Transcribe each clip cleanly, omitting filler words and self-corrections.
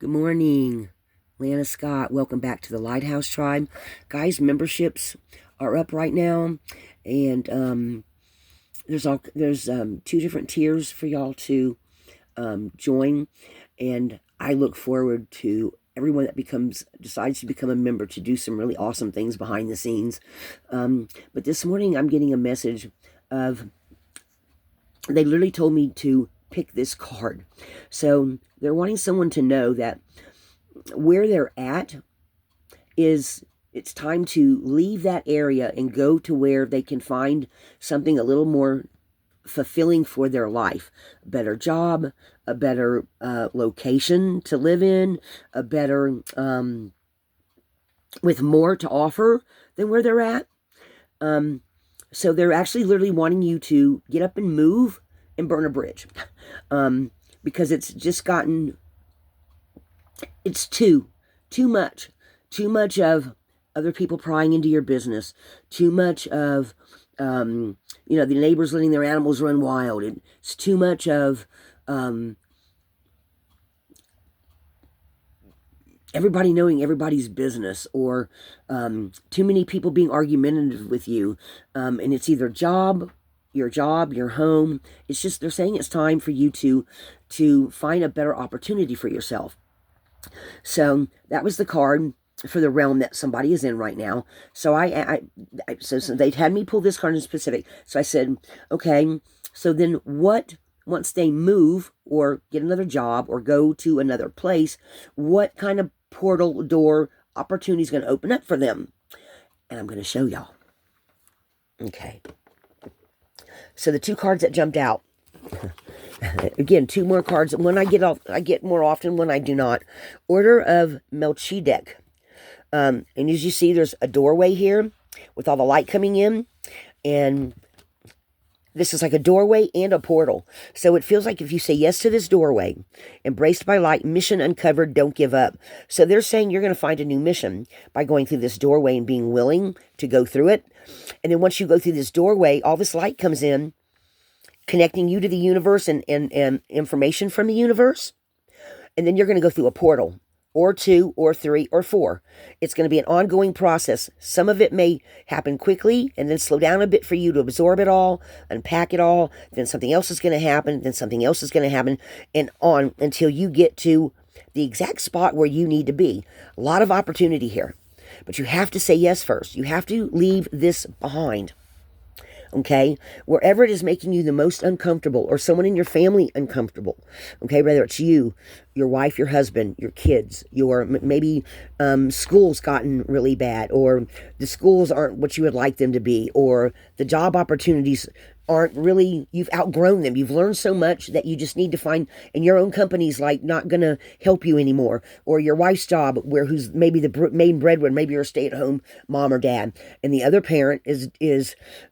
Good morning, Lana Scott. Welcome back to the Lighthouse Tribe. Guys, memberships are up right now, and there's two different tiers for y'all to join, and I look forward to everyone that decides to become a member to do some really awesome things behind the scenes. But this morning I'm getting a message of, they literally told me to pick this card. So they're wanting someone to know that where they're at it's time to leave that area and go to where they can find something a little more fulfilling for their life. A better job, a better location to live in, a better, with more to offer than where they're at. So they're actually literally wanting you to get up and move and burn a bridge. Because it's just gotten, it's too much of other people prying into your business, too much of, the neighbors letting their animals run wild. It's too much of, everybody knowing everybody's business, or too many people being argumentative with you, and it's either your home. It's just, they're saying it's time for you to find a better opportunity for yourself. So that was the card for the realm that somebody is in right now. So so they'd had me pull this card in specific. So I said, okay, so then what, once they move or get another job or go to another place, what kind of portal door opportunity is going to open up for them? And I'm going to show y'all. Okay. So the two cards that jumped out, again, two more cards. When I get more often, when I do not. Order of Melchizedek. And as you see, there's a doorway here with all the light coming in. And this is like a doorway and a portal. So it feels like if you say yes to this doorway, embraced by light, mission uncovered, don't give up. So they're saying you're going to find a new mission by going through this doorway and being willing to go through it. And then once you go through this doorway, all this light comes in, connecting you to the universe and information from the universe. And then you're going to go through a portal, or 2, or 3, or 4. It's going to be an ongoing process. Some of it may happen quickly and then slow down a bit for you to absorb it all, unpack it all. Then something else is going to happen. Then something else is going to happen, and on until you get to the exact spot where you need to be. A lot of opportunity here, but you have to say yes first. You have to leave this behind. Okay, wherever it is making you the most uncomfortable, or someone in your family uncomfortable. Okay, whether it's you, your wife, your husband, your kids, your maybe school's gotten really bad, or the schools aren't what you would like them to be, or the job opportunities aren't really, you've outgrown them. You've learned so much that you just need to find, and your own company's like not going to help you anymore, or your wife's job who's maybe the main breadwinner, maybe you're a stay-at-home mom or dad, and the other parent is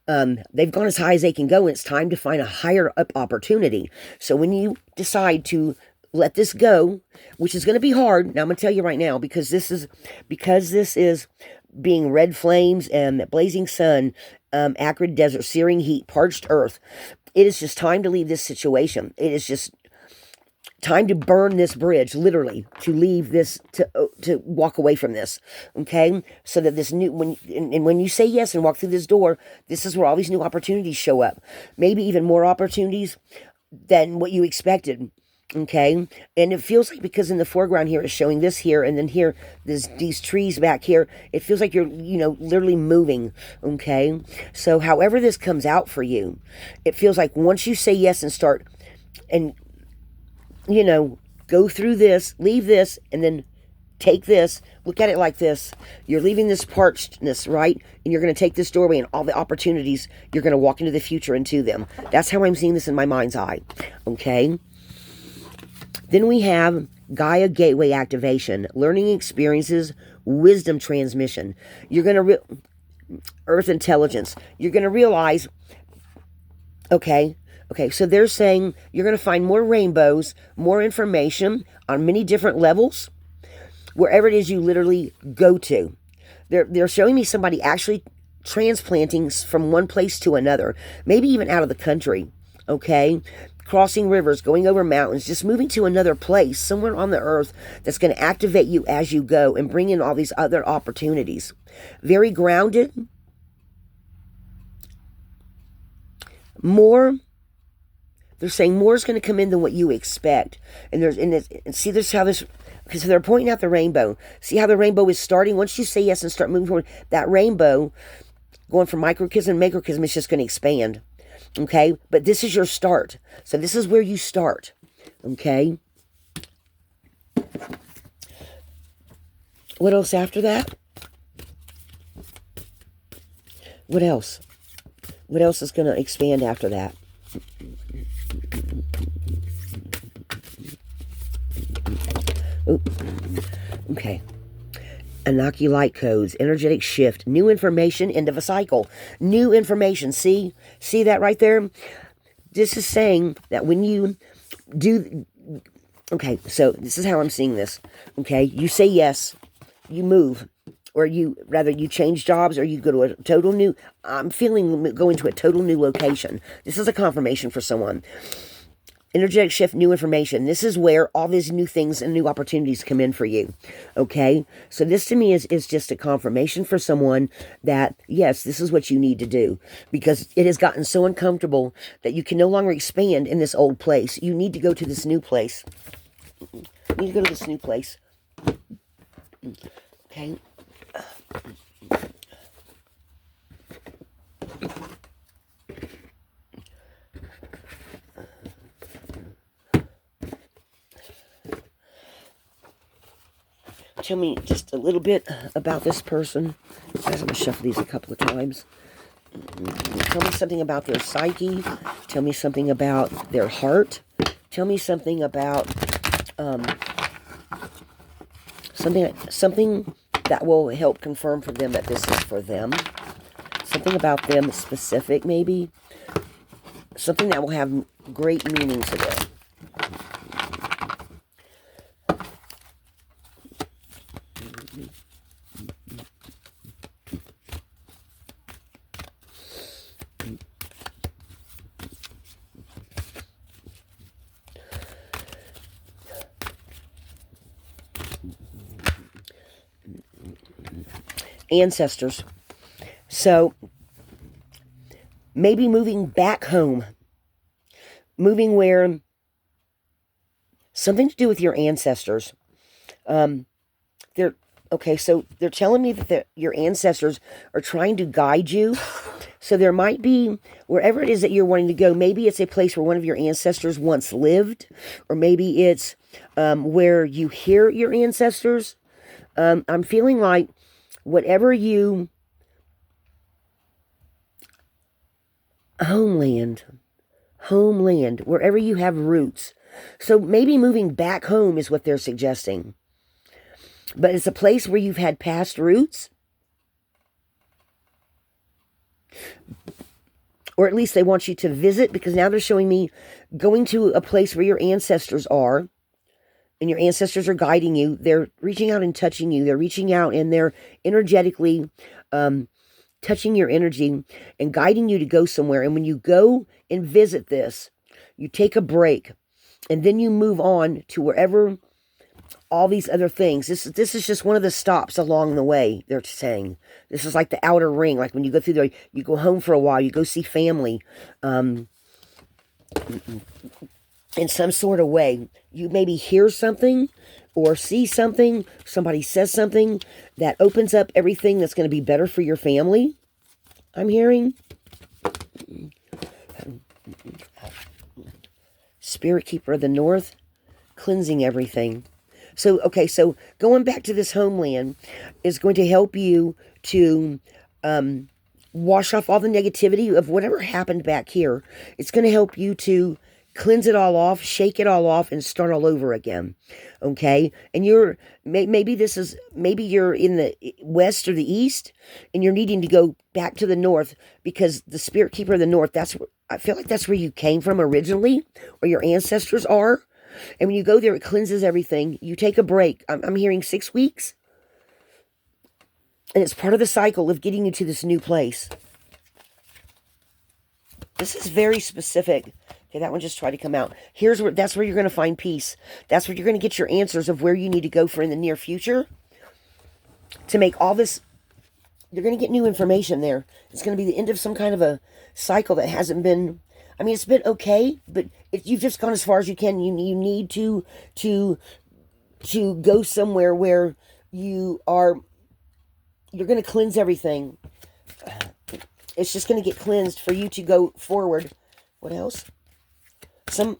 they've gone as high as they can go, and it's time to find a higher up opportunity. So when you decide to let this go, which is going to be hard, now I'm going to tell you right now, because this is being red flames and blazing sun, acrid desert, searing heat, parched earth. It is just time to leave this situation. It is just time to burn this bridge, literally, to leave this, to walk away from this. Okay, so that this new, when you say yes and walk through this door, this is where all these new opportunities show up. Maybe even more opportunities than what you expected. Okay, and it feels like, because in the foreground here is showing this here, and then here there's these trees back here, it feels like you're literally moving. Okay, so however this comes out for you, it feels like once you say yes and start and go through this, leave this, and then take this, look at it like this, you're leaving this parchedness, right? And you're going to take this doorway and all the opportunities, you're going to walk into the future into them. That's how I'm seeing this in my mind's eye. Okay, then we have Gaia Gateway activation, learning experiences, wisdom transmission. You're going to Earth intelligence. You're going to realize, okay, so they're saying you're going to find more rainbows, more information on many different levels, wherever it is you literally go to. They're showing me somebody actually transplanting from one place to another, maybe even out of the country. Okay, crossing rivers, going over mountains, just moving to another place, somewhere on the earth that's going to activate you as you go and bring in all these other opportunities. Very grounded. More. They're saying more is going to come in than what you expect. And see, this how this, because they're pointing out the rainbow. See how the rainbow is starting? Once you say yes and start moving forward, that rainbow, going from microcosm to macrocosm, is just going to expand. Okay? But this is your start. So this is where you start. Okay? What else after that? What else? What else is going to expand after that? Ooh. Okay. Anunnaki light codes, energetic shift, new information, end of a cycle. New information. See that right there? This is saying that when you do... Okay, so this is how I'm seeing this. Okay, you say yes, you move, or you change jobs, or you go to a total new... I'm feeling going to a total new location. This is a confirmation for someone. Energetic shift, new information. This is where all these new things and new opportunities come in for you. Okay? So this to me is just a confirmation for someone that, yes, this is what you need to do. Because it has gotten so uncomfortable that you can no longer expand in this old place. You need to go to this new place. You need to go to this new place. Okay? Tell me just a little bit about this person. I'm going to shuffle these a couple of times. Tell me something about their psyche. Tell me something about their heart. Tell me something about something that will help confirm for them that this is for them. Something about them specific, maybe. Something that will have great meaning to them. Ancestors. So maybe moving back home, moving where, something to do with your ancestors. They're okay. So they're telling me that your ancestors are trying to guide you. So there might be, wherever it is that you're wanting to go, maybe it's a place where one of your ancestors once lived, or maybe it's where you hear your ancestors. I'm feeling like whatever you... Homeland, wherever you have roots. So maybe moving back home is what they're suggesting. But it's a place where you've had past roots. Or at least they want you to visit, because now they're showing me going to a place where your ancestors are. And your ancestors are guiding you. They're reaching out and touching you. They're reaching out and they're energetically touching your energy and guiding you to go somewhere. And when you go and visit this, you take a break. And then you move on to wherever all these other things. This is just one of the stops along the way, they're saying. This is like the outer ring. Like when you go through there, you go home for a while. You go see family. In some sort of way, you maybe hear something or see something, somebody says something that opens up everything that's going to be better for your family. I'm hearing. Spirit Keeper of the North, cleansing everything. So, okay, so going back to this homeland is going to help you to wash off all the negativity of whatever happened back here. It's going to help you to cleanse it all off, shake it all off, and start all over again. Okay? And maybe you're in the west or the east, and you're needing to go back to the north, because the Spirit Keeper of the North, I feel like that's where you came from originally, or your ancestors are. And when you go there, it cleanses everything. You take a break. I'm hearing 6 weeks. And it's part of the cycle of getting you to this new place. This is very specific. Okay, that one just tried to come out. That's where you're going to find peace. That's where you're going to get your answers of where you need to go for in the near future to make all this. You're going to get new information there. It's going to be the end of some kind of a cycle that hasn't been. I mean, it's been okay, but you've just gone as far as you can. You need to go somewhere where you're going to cleanse everything. It's just going to get cleansed for you to go forward. What else? Let's see.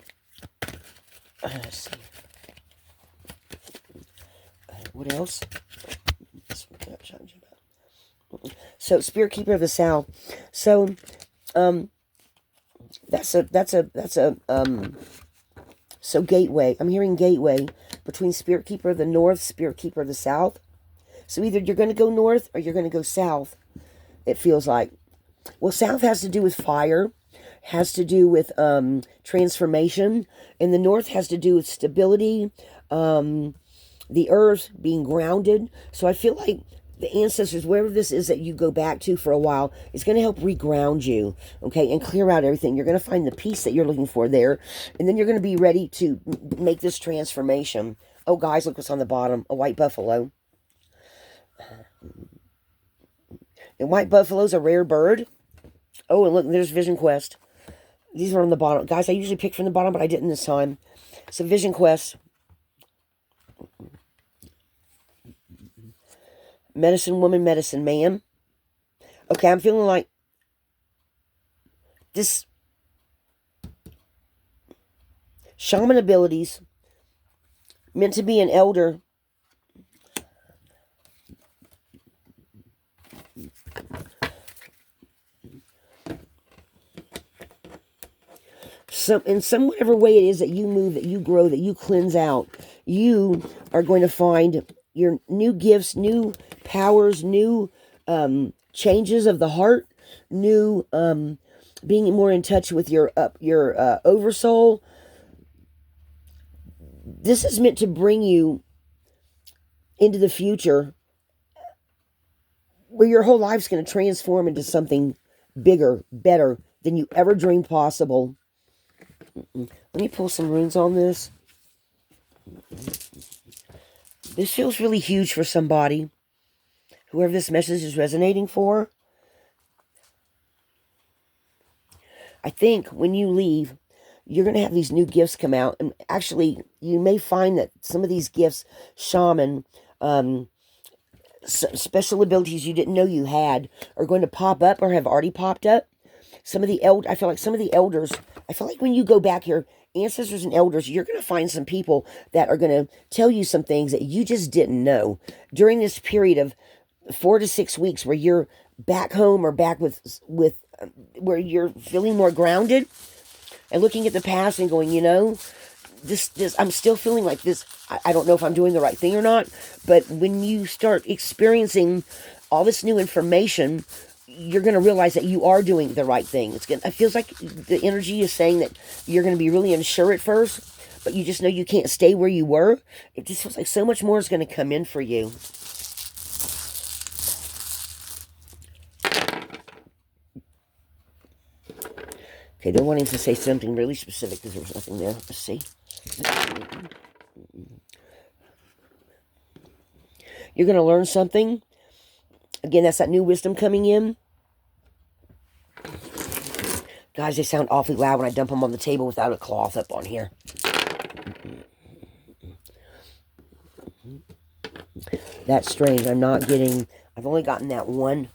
What else? So, Spirit Keeper of the South. So, so gateway. I'm hearing gateway between Spirit Keeper of the North, Spirit Keeper of the South. So either you're going to go north or you're going to go south, it feels like. Well, south has to do with fire, has to do with transformation, and the north has to do with stability, the earth being grounded. So I feel like the ancestors, wherever this is that you go back to for a while, is going to help reground you, okay, and clear out everything. You're going to find the peace that you're looking for there, and then you're going to be ready to make this transformation. Oh, guys, look what's on the bottom, a white buffalo. And white buffalo's a rare bird. Oh, and look, there's Vision Quest. These are on the bottom. Guys, I usually pick from the bottom, but I didn't this time. So Vision Quest. Medicine woman, medicine man. Okay, I'm feeling like this shaman abilities, meant to be an elder. So in some whatever way it is that you move, that you grow, that you cleanse out, you are going to find your new gifts, new powers, new changes of the heart, new being more in touch with your oversoul. This is meant to bring you into the future where your whole life's going to transform into something bigger, better than you ever dreamed possible. Let me pull some runes on this. This feels really huge for somebody. Whoever this message is resonating for. I think when you leave, you're going to have these new gifts come out. And actually, you may find that some of these gifts, shaman, special abilities you didn't know you had, are going to pop up or have already popped up. I feel like some of the elders, I feel like when you go back here, ancestors and elders, you're going to find some people that are going to tell you some things that you just didn't know during this period of 4 to 6 weeks where you're back home or back with where you're feeling more grounded and looking at the past and going, this I'm still feeling like this. I don't know if I'm doing the right thing or not, but when you start experiencing all this new information, you're going to realize that you are doing the right thing. It feels like the energy is saying that you're going to be really unsure at first, but you just know you can't stay where you were. It just feels like so much more is going to come in for you. Okay, they're wanting to say something really specific because there was nothing there. Let's see. You're going to learn something. Again, that's that new wisdom coming in. Guys, they sound awfully loud when I dump them on the table without a cloth up on here. That's strange. I've only gotten that one.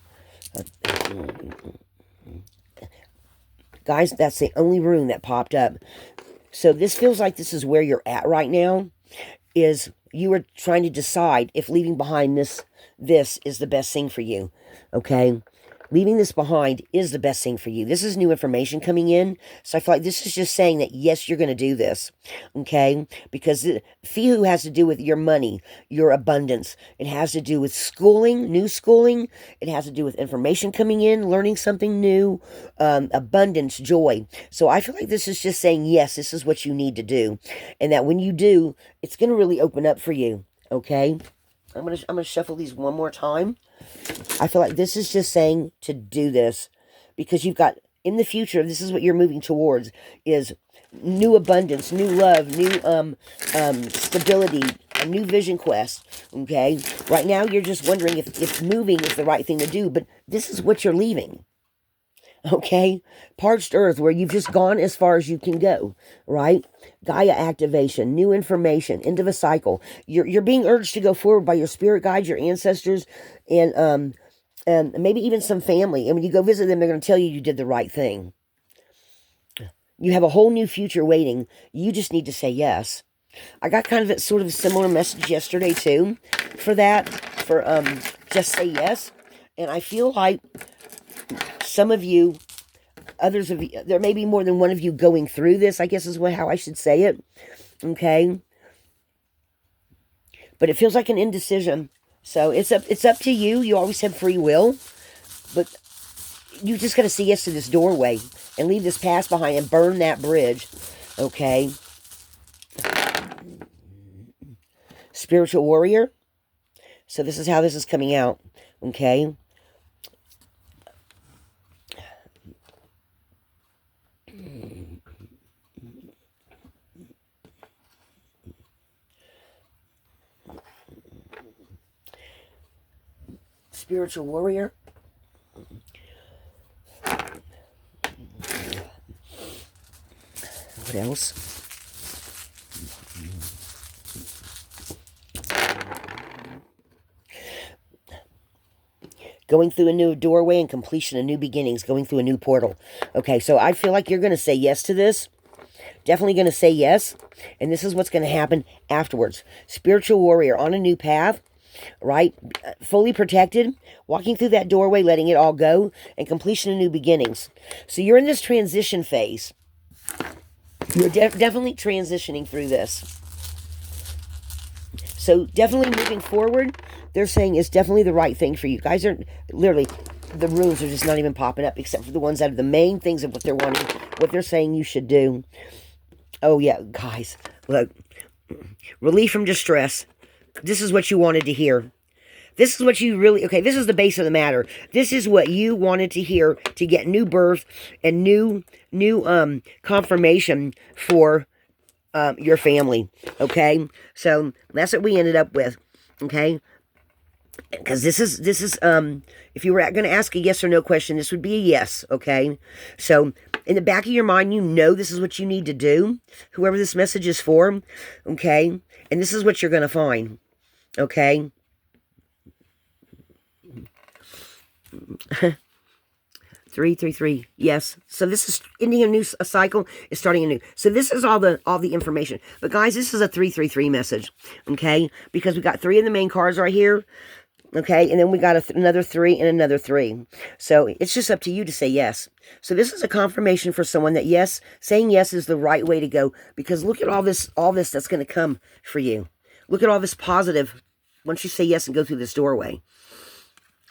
Guys, that's the only rune that popped up. So this feels like this is where you're at right now. Is you are trying to decide if leaving behind this is the best thing for you. Okay? Leaving this behind is the best thing for you. This is new information coming in. So I feel like this is just saying that, yes, you're going to do this. Okay? Because Fihu has to do with your money, your abundance. It has to do with schooling, new schooling. It has to do with information coming in, learning something new, abundance, joy. So I feel like this is just saying, yes, this is what you need to do. And that when you do, it's going to really open up for you. Okay? I'm gonna shuffle these one more time. I feel like this is just saying to do this because you've got in the future, this is what you're moving towards, is new abundance, new love, new stability, a new vision quest. Okay, right now you're just wondering if moving is the right thing to do, but this is what you're leaving. Okay, parched earth, where you've just gone as far as you can go, right? Gaia activation, new information, end of a cycle. You're being urged to go forward by your spirit guides, your ancestors, and maybe even some family. And when you go visit them, they're going to tell you you did the right thing. You have a whole new future waiting. You just need to say yes. I got kind of a sort of a similar message yesterday too, for that, for just say yes. And I feel like some of you, others of you, there may be more than one of you going through this, I guess is how I should say it. Okay. But it feels like an indecision. So it's up to you. You always have free will. But you just got to say yes to this doorway and leave this past behind and burn that bridge. Okay. Spiritual warrior. So this is how this is coming out. Okay. Spiritual warrior. What else? Going through a new doorway and completion of new beginnings. Going through a new portal. Okay, so I feel like you're going to say yes to this. Definitely going to say yes. And this is what's going to happen afterwards. Spiritual warrior on a new path. Right? Fully protected. Walking through that doorway, letting it all go. And completion of new beginnings. So you're in this transition phase. You're definitely transitioning through this. So definitely moving forward, they're saying it's definitely the right thing for you. Guys are literally, the runes are just not even popping up except for the ones that are the main things of what they're wanting, what they're saying you should do. Oh yeah, guys, look, relief from distress. This is what you wanted to hear. This is what you really, okay, this is the base of the matter. This is what you wanted to hear to get new birth and new confirmation for your family, okay? So that's what we ended up with, okay? Because this is if you were going to ask a yes or no question, this would be a yes, okay? So in the back of your mind, you know this is what you need to do, whoever this message is for, okay? And this is what you're going to find, okay? 333. Yes. So this is ending a cycle, is starting a new. So this is all the information. But guys, this is a 333 message. Okay? Because we got 3 of the main cards right here. Okay? And then we got another 3 and another 3. So it's just up to you to say yes. So this is a confirmation for someone that yes, saying yes is the right way to go. Because look at all this that's going to come for you. Look at all this positive once you say yes and go through this doorway.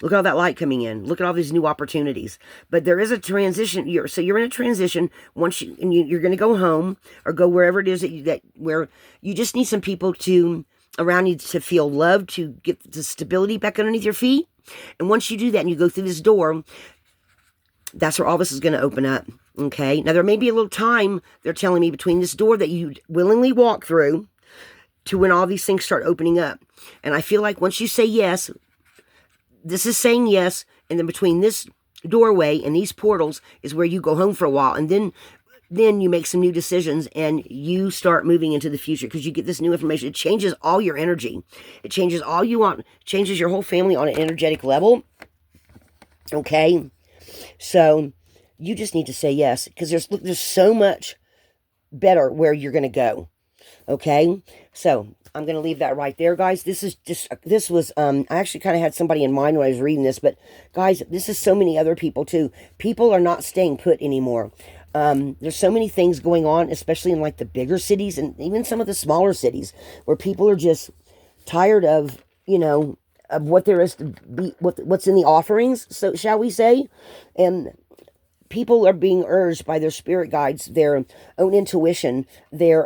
Look at all that light coming in. Look at all these new opportunities. But there is a transition. So you're in a transition. Once you're going to go home or go wherever it is where you just need some people around you to feel loved, to get the stability back underneath your feet. And once you do that and you go through this door, that's where all this is going to open up. Okay. Now there may be a little time, they're telling me, between this door that you willingly walk through to when all these things start opening up. And I feel like once you say yes, this is saying yes, and then between this doorway and these portals is where you go home for a while, and then you make some new decisions and you start moving into the future because you get this new information. It changes all your energy. It changes all you want. It changes your whole family on an energetic level. Okay? So you just need to say yes because there's so much better where you're going to go. Okay? So I'm going to leave that right there, guys. This was, I actually kind of had somebody in mind when I was reading this, but guys, this is so many other people too. People are not staying put anymore. There's so many things going on, especially in like the bigger cities and even some of the smaller cities where people are just tired of, of what there is to be, what's in the offerings, so shall we say, and people are being urged by their spirit guides, their own intuition, their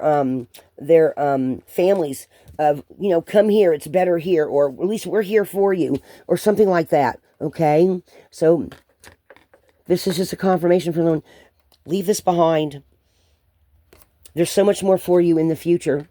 families of, come here, it's better here, or at least we're here for you, or something like that, okay? So This is just a confirmation from them. Leave this behind. There's so much more for you in the future.